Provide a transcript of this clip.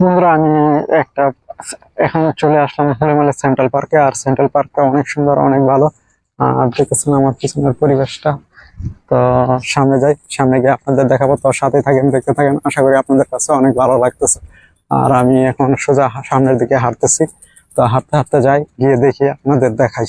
বন্ধুরা আমি একটা এখন চলে আসলাম হলিমালে সেন্ট্রাল পার্কে। আর সেন্ট্রাল পার্কটা অনেক সুন্দর, অনেক ভালো। আর দেখতেছেন আমার পিছনের পরিবেশটা। তো সামনে যাই, সামনে গিয়ে আপনাদের দেখাবো। তো সাথে থাকেন, দেখতে থাকেন, আশা করি আপনাদের কাছে অনেক ভালো লাগতেছে। আর আমি এখন সোজা সামনের দিকে হাঁটতেছি। তো হাঁটতে হাঁটতে যাই, গিয়ে দেখি আপনাদের দেখাই।